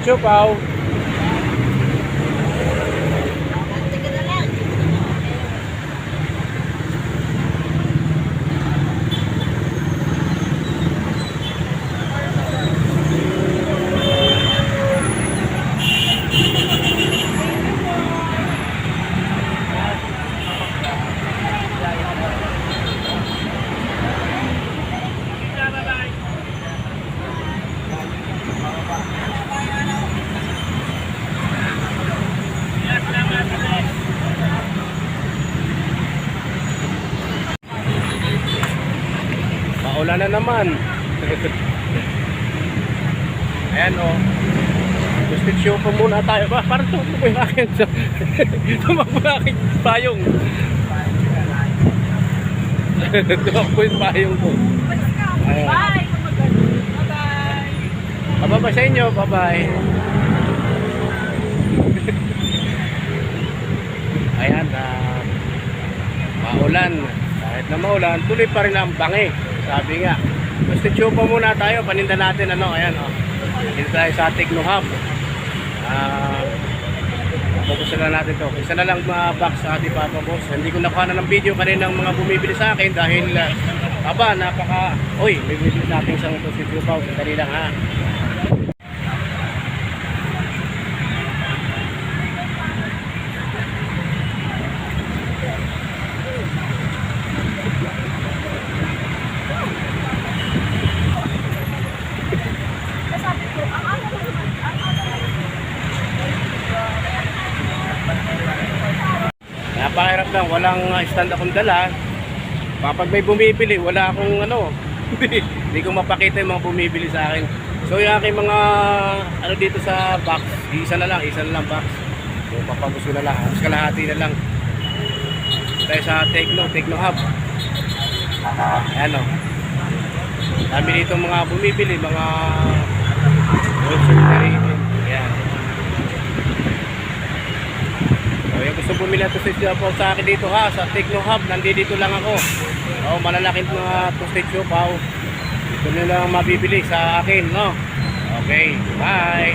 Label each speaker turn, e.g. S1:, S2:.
S1: Siopaw. Maulan na naman. Ayan o. Twisted show pa muna tayo. Parang tumakbo yung akin. Tumakbo yung aking payong. Tumakbo yung payong ko. Ayan.
S2: Bye! Bye-bye!
S1: Bye-bye sa inyo. Bye-bye. Ayan. Maulan. Kahit na maulan, tuloy pa rin ang bangi. Sabi nga, twisted show pa muna tayo, paninda natin ano, ayan o. Dito tayo sa Tecno Hub. Pupusin na natin to. Isa na lang box sa ating Papa Boss. Hindi ko nakuha na ng video kaninang mga bumibili sa akin dahil may bibili sa akin isang twisted show pa. Dali lang ha. Napakahirap lang, walang stand akong dala. Kapag may bumibili, wala akong hindi ko mapakita yung mga bumibili sa akin. So yung aking mga dito sa box, isa na lang box. So papagusto na lang, mas kalahati na lang. Tayo sa Tecno Hub. Ayan o. Dami dito mga bumibili, mga grocery. Ayan. So yung gusto bumili ito sa akin dito sa Tecno Hub, nandito lang ako. Malalaking mga twisted siopaw. Ito na lang mabibili sa akin, no? Okay, bye!